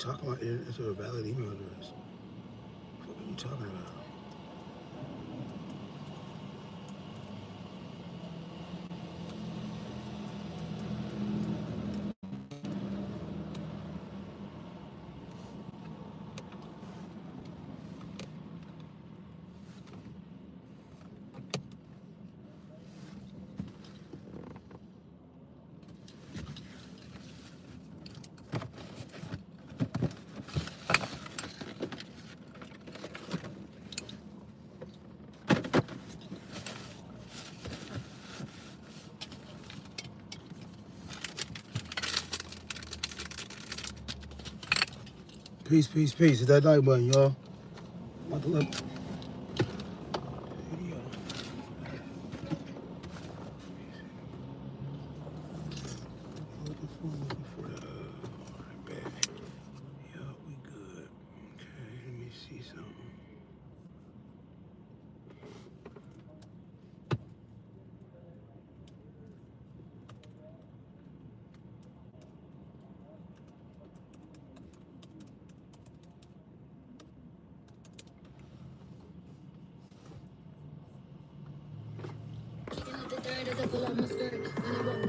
talking about it's a valid email address. What are you talking about? Peace, peace, peace. Hit that like button, y'all. I'm about to look. Video. Looking for the. Alright, baby. Yeah, we good. Okay, let me see something.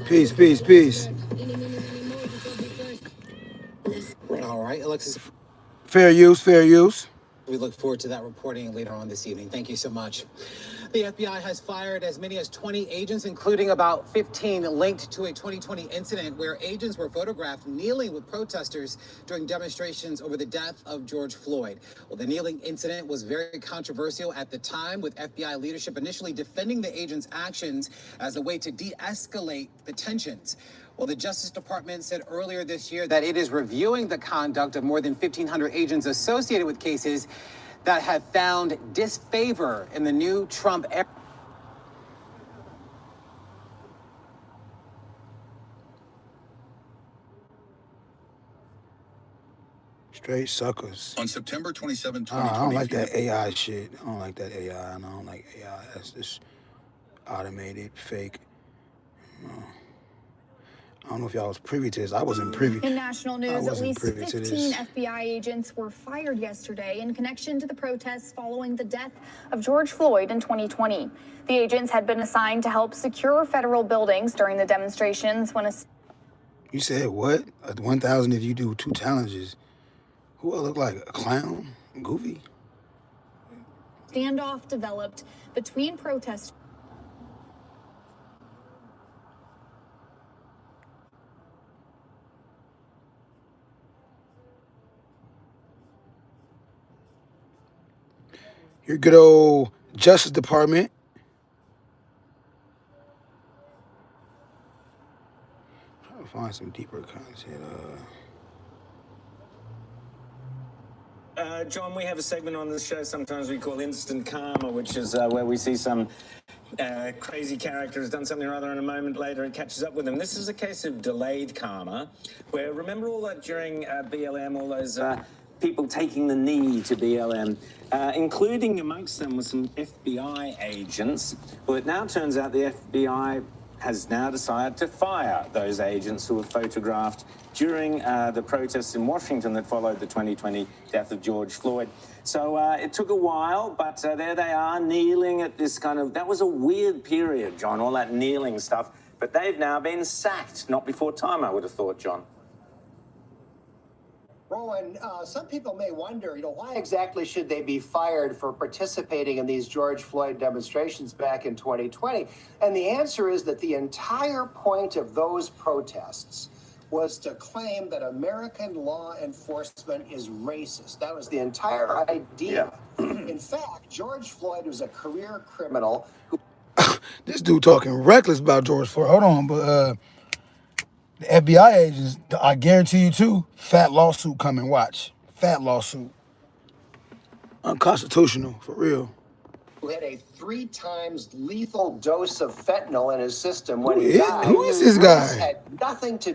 Peace, peace, peace. All right, Alexis. Fair use, fair use. We look forward to that reporting later on this evening. Thank you so much. The FBI has fired as many as 20 agents, including about 15 linked to a 2020 incident where agents were photographed kneeling with protesters during demonstrations over the death of George Floyd. Well, the kneeling incident was very controversial at the time, with FBI leadership initially defending the agents' actions as a way to de-escalate the tensions. Well, the Justice Department said earlier this year that it is reviewing the conduct of more than 1,500 agents associated with cases that have found disfavor in the new Trump era. Straight suckers. On September 27, 2020, I don't like that AI shit. I don't like that AI, and I don't like AI. That's just automated, fake. I don't know if y'all was privy to this. I wasn't privy. In national news, at least 15 FBI agents were fired yesterday in connection to the protests following the death of George Floyd in 2020. The agents had been assigned to help secure federal buildings during the demonstrations when a... You said what? 1,000 if you do 2 challenges. Who I look like? A clown? Goofy? Standoff developed between protesters. Your good old Justice Department. Trying to find some deeper content. John, we have a segment on this show sometimes we call Instant Karma, which is where we see some crazy character has done something or other, and a moment later it catches up with them. This is a case of delayed karma, where remember all that during BLM, all those people taking the knee to BLM, including amongst them was some FBI agents. Well, it now turns out the FBI has now decided to fire those agents who were photographed during the protests in Washington that followed the 2020 death of George Floyd. So it took a while, but there they are, kneeling at this kind of... That was a weird period, John, all that kneeling stuff. But they've now been sacked. Not before time, I would have thought, John. Rowan, some people may wonder, why exactly should they be fired for participating in these George Floyd demonstrations back in 2020? And the answer is that the entire point of those protests was to claim that American law enforcement is racist. That was the entire idea. Yeah. In fact, George Floyd was a career criminal. This dude talking reckless about George Floyd. Hold on, but the FBI agents, I guarantee you too, fat lawsuit coming, watch. Fat lawsuit. Unconstitutional, for real. Who had a 3 times lethal dose of fentanyl in his system when he died. Who is this guy? This had nothing to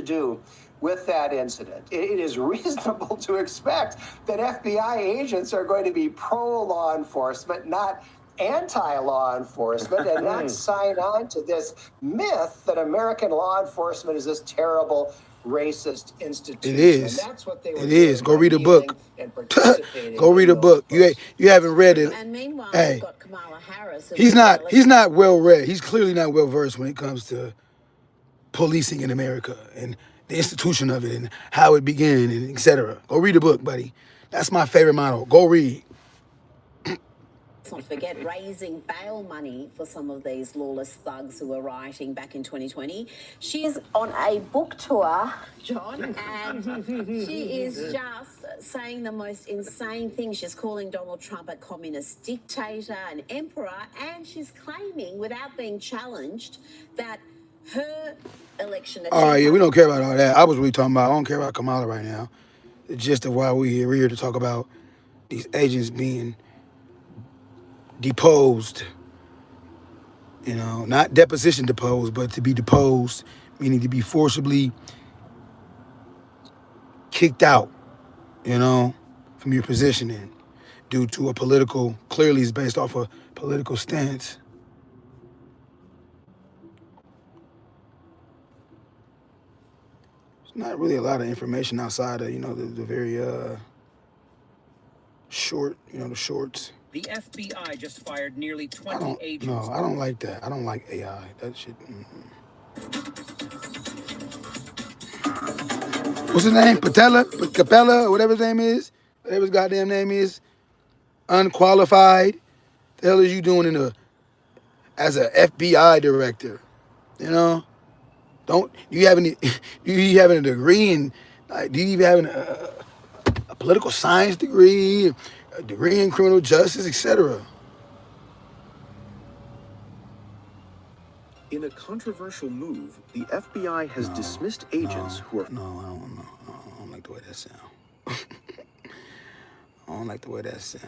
do with that incident. It is reasonable to expect that FBI agents are going to be pro-law enforcement, not anti-law enforcement and not sign on to this myth that American law enforcement is this terrible racist institution. It is. And that's what they were It is. Go read a book. and participating Go read a book. You haven't read it. And meanwhile, Hey, we've got Kamala Harris. he's not well read. He's clearly not well versed when it comes to policing in America and the institution of it and how it began and etc. Go read a book, buddy. That's my favorite motto. Go read. Let's not forget raising bail money for some of these lawless thugs who were rioting back in 2020. She's on a book tour, John, and she is just saying the most insane things. She's calling Donald Trump a communist dictator, an emperor, and she's claiming, without being challenged, that her election... All right, yeah, we don't care about all that. I was really talking about, I don't care about Kamala right now. The gist of why we're here to talk about these agents being deposed. You know, not deposition deposed, but to be deposed, meaning to be forcibly kicked out, you know, from your positioning due to a political, clearly it's based off a political stance. There's not really a lot of information outside of, you know, the very short, you know, the shorts. The FBI just fired nearly 20 agents. No, I don't like that. I don't like AI. That shit. What's his name? Capella, whatever his name is. Whatever his goddamn name is. Unqualified. The hell is you doing as a FBI director? You know? Do you have a degree in, like, do you even have a political science degree, a degree in criminal justice, etc.? In a controversial move, the FBI has dismissed agents who are... No, I don't like the way that sounds. I don't like the way that sounds.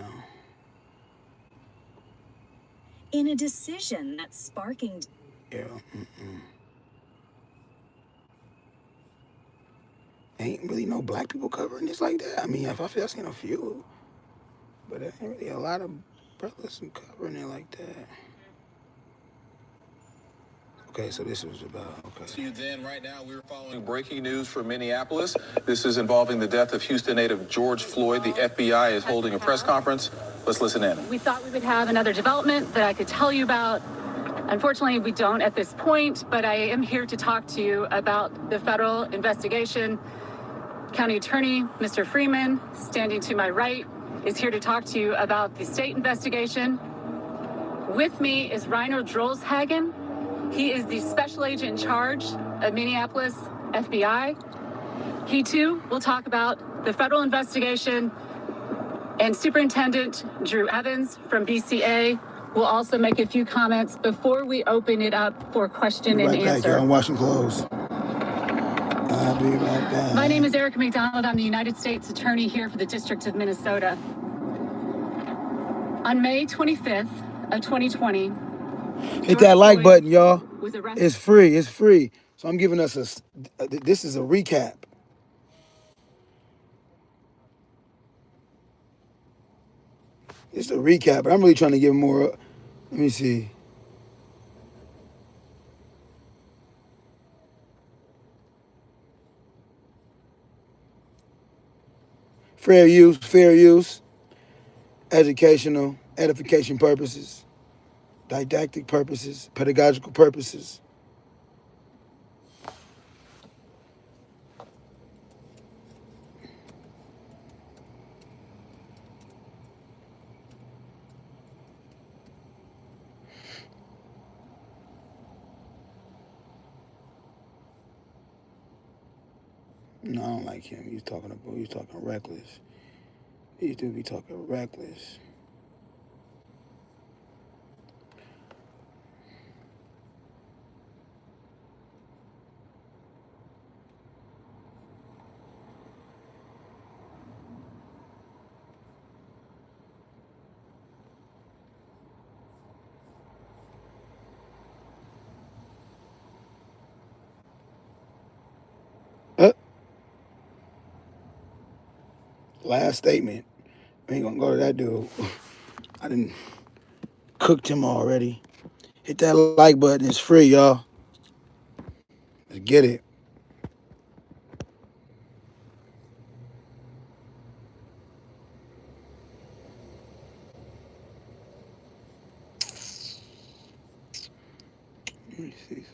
In a decision that's sparking... Yeah, Ain't really no black people covering this like that. I mean, if I've seen a few, but there ain't really a lot of brothers covering it like that. Okay, so this was about, okay. See you then. Right now, we're following breaking news from Minneapolis. This is involving the death of Houston native George Floyd. The FBI is holding a press conference. Let's listen in. We thought we would have another development that I could tell you about. Unfortunately, we don't at this point, but I am here to talk to you about the federal investigation. County Attorney, Mr. Freeman, standing to my right, is here to talk to you about the state investigation. With me is Reiner Drolshagen. He is the special agent in charge of Minneapolis FBI. He too will talk about the federal investigation, and Superintendent Drew Evans from BCA will also make a few comments before we open it up for question and answer. Back here, I'm washing clothes. I'll be right back. My name is Erica McDonald. I'm the United States Attorney here for the District of Minnesota. On May 25th of 2020, hit that like button, y'all. It's free. It's free. So I'm giving us this is a recap. It's a recap, but I'm really trying to give more. Let me see. Fair use, educational, edification purposes, didactic purposes, pedagogical purposes. No, I don't like him. He's talking reckless. He do be talking reckless. Last statement. We ain't gonna go to that dude. cooked him already. Hit that like button. It's free, y'all. Let's get it. Let me see something.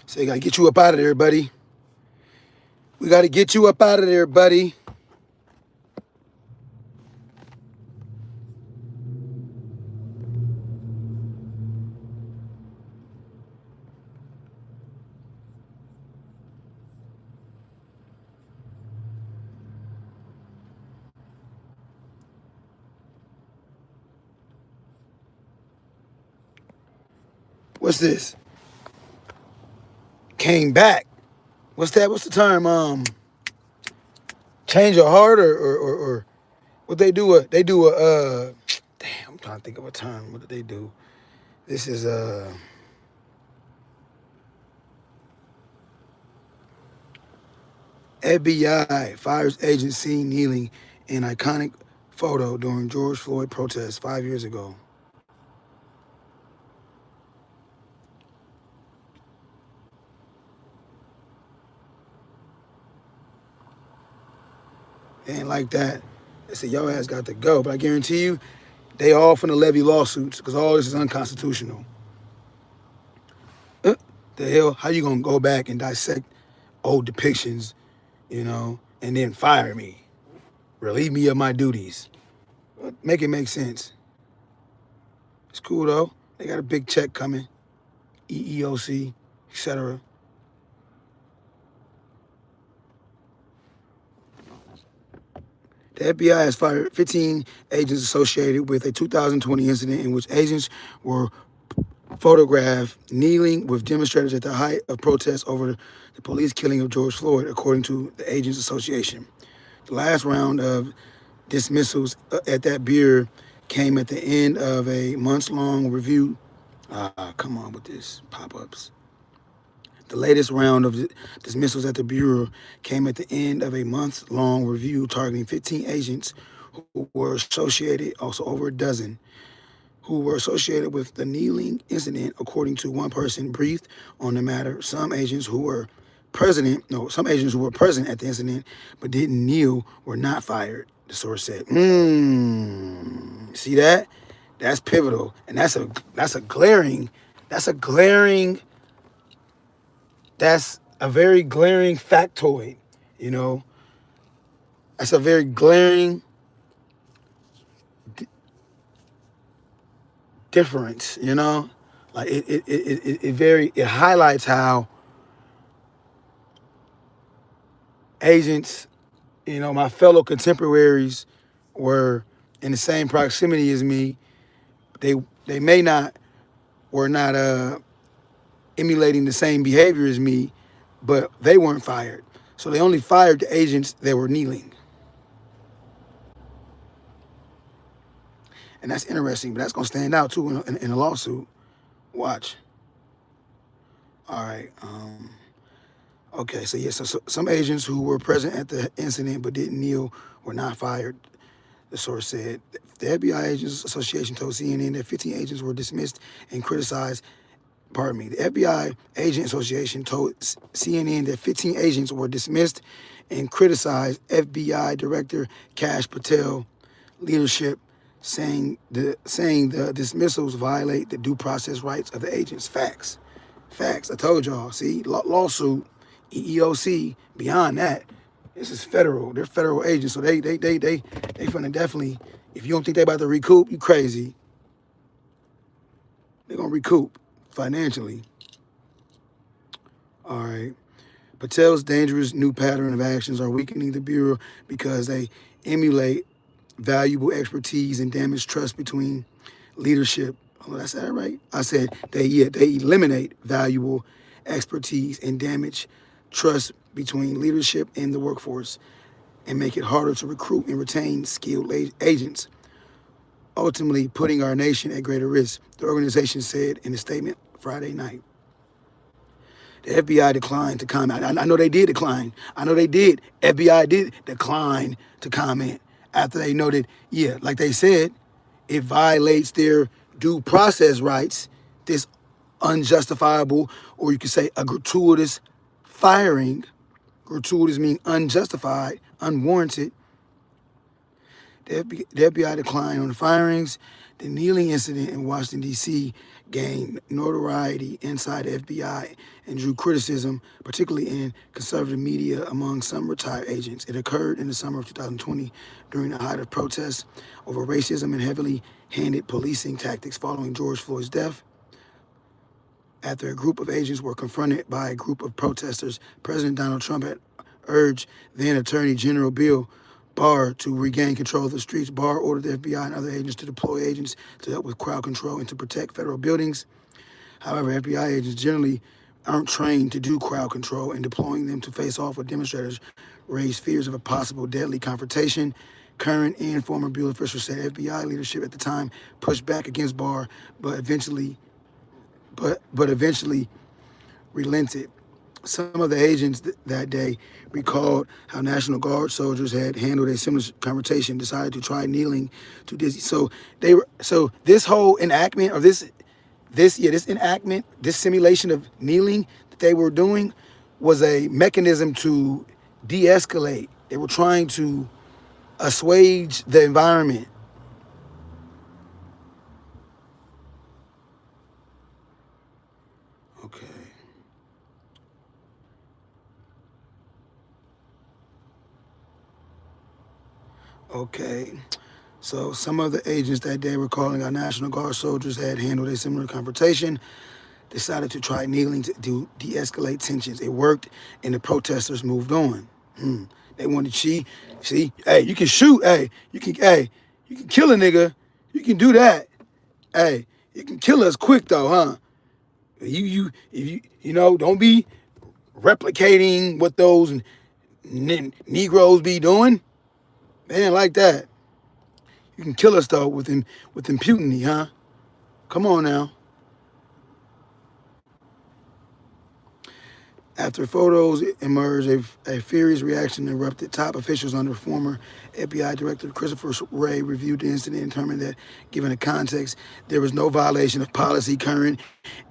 So we got to get you up out of there, buddy. We got to get you up out of there, buddy. What's this? Came back. What's that? What's the term? Change of heart or what they do? They do a damn. I'm trying to think of a term. What do they do? This is FBI fires agent seen kneeling in iconic photo during George Floyd protests 5 years ago. They ain't like that. They said, your ass got to go. But I guarantee you, they all finna levy lawsuits because all this is unconstitutional. The hell? How you gonna go back and dissect old depictions, and then fire me? Relieve me of my duties. Make it make sense. It's cool though. They got a big check coming. EEOC, etc. The FBI has fired 15 agents associated with a 2020 incident in which agents were photographed kneeling with demonstrators at the height of protests over the police killing of George Floyd, according to the Agents Association. The last round of dismissals at that bureau came at the end of a months-long review. Come on with this pop-ups. The latest round of dismissals at the Bureau came at the end of a month-long review targeting 15 agents who were associated, also over a dozen, who were associated with the kneeling incident, according to one person briefed on the matter. Some agents who were present at the incident but didn't kneel were not fired, the source said. See that? That's pivotal. And that's a very glaring factoid, That's a very glaring difference, Like it highlights how agents, my fellow contemporaries were in the same proximity as me. They were not emulating the same behavior as me, but they weren't fired. So they only fired the agents that were kneeling. And that's interesting, but that's going to stand out too in a lawsuit. Watch. All right. Okay, so some agents who were present at the incident but didn't kneel were not fired, the source said. The FBI Agents Association told CNN that 15 agents were dismissed and criticized. The FBI Agent Association told CNN that 15 agents were dismissed and criticized FBI Director Kash Patel leadership, saying the dismissals violate the due process rights of the agents. Facts. I told y'all. See, lawsuit, EEOC. Beyond that, This is federal. They're federal agents, so they finna definitely. If you don't think they about to recoup, you crazy. They're gonna recoup financially. All right. Patel's dangerous new pattern of actions are weakening the Bureau because they emulate valuable expertise and damage trust between leadership. Oh, did I say that right? I said they eliminate valuable expertise and damage trust between leadership and the workforce and make it harder to recruit and retain skilled agents, ultimately putting our nation at greater risk, the organization said in a statement Friday night. The FBI declined to comment. I know they did decline. I know they did. FBI did decline to comment after they noted, yeah, like they said, it violates their due process rights, this unjustifiable, or you could say a gratuitous firing. Gratuitous means unjustified, unwarranted. The FBI declined on the firings. The kneeling incident in Washington, D.C. gained notoriety inside the FBI and drew criticism, particularly in conservative media among some retired agents. It occurred in the summer of 2020 during the height of protests over racism and heavily handed policing tactics following George Floyd's death. After a group of agents were confronted by a group of protesters, President Donald Trump had urged then Attorney General Bill Barr to regain control of the streets. Barr ordered the FBI and other agents to deploy agents to help with crowd control and to protect federal buildings. However, FBI agents generally aren't trained to do crowd control, and deploying them to face off with demonstrators raised fears of a possible deadly confrontation. Current and former Bureau officials said FBI leadership at the time pushed back against Barr, but eventually relented. Some of the agents that day recalled how National Guard soldiers had handled a similar confrontation, decided to try kneeling to Disney. So this whole enactment, or this enactment, this simulation of kneeling that they were doing was a mechanism to de-escalate. They were trying to assuage the environment. Okay. Okay. So some of the agents that day were calling our National Guard soldiers had handled a similar confrontation, decided to try kneeling to de-escalate tensions. It worked, and the protesters moved on. They wanted see, hey, you can shoot, hey, you can kill a nigga, you can do that, hey, you can kill us quick though, huh? You don't be replicating what those Negroes be doing. They ain't like that. You can kill us though with impunity, huh? Come on now. After photos emerged, a furious reaction erupted. Top officials under former FBI Director Christopher Wray reviewed the incident and determined that, given the context, there was no violation of policy. Current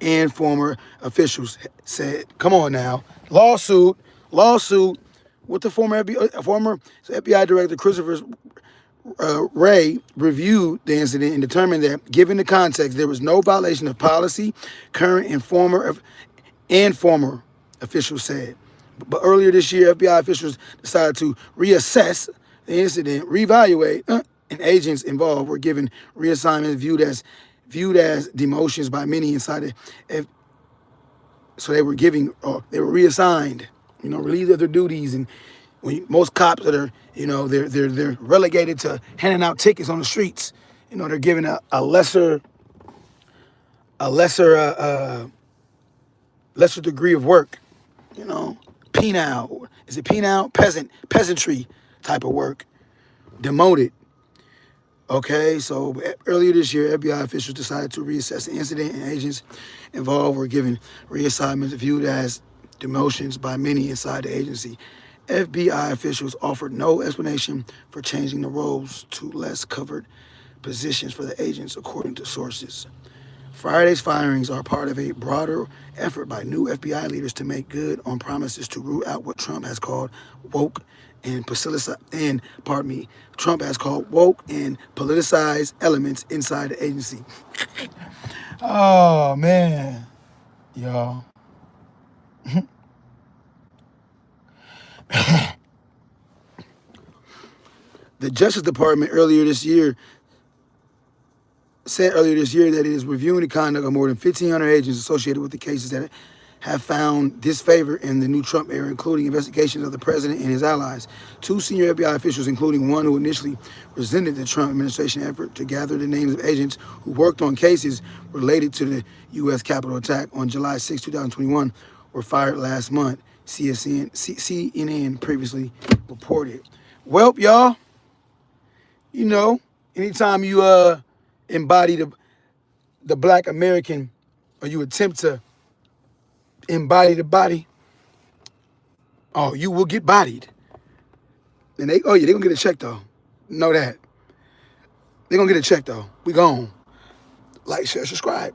and former officials said, "Come on now, lawsuit." With the former FBI Director Christopher Wray reviewed the incident and determined that, given the context, there was no violation of policy. Current and former officials said. But earlier this year, FBI officials decided to reassess the incident, reevaluate, and agents involved were given reassignments viewed as demotions by many inside it. So they were reassigned, relieved of their duties. And most cops that are, they're relegated to handing out tickets on the streets. They're given a lesser degree of work. Penal. Is it penal? Peasantry type of work. Demoted. Okay, so earlier this year, FBI officials decided to reassess the incident, and agents involved were given reassignments viewed as demotions by many inside the agency. FBI officials offered no explanation for changing the roles to less covered positions for the agents, according to sources. Friday's firings are part of a broader effort by new FBI leaders to make good on promises to root out what Trump has called woke and politicized elements inside the agency. Oh man, y'all. The Justice Department said earlier this year that it is reviewing the conduct of more than 1,500 agents associated with the cases that have found disfavor in the new Trump era, including investigations of the president and his allies. 2 senior FBI officials, including one who initially resented the Trump administration effort to gather the names of agents who worked on cases related to the U.S. Capitol attack on July 6, 2021, were fired last month, CNN previously reported. Well, y'all, you know, anytime you embody the Black American, or you attempt to embody the body, oh, you will get bodied. And they're gonna get a check though. Know that. They're gonna get a check though. We gone. Like, share, subscribe.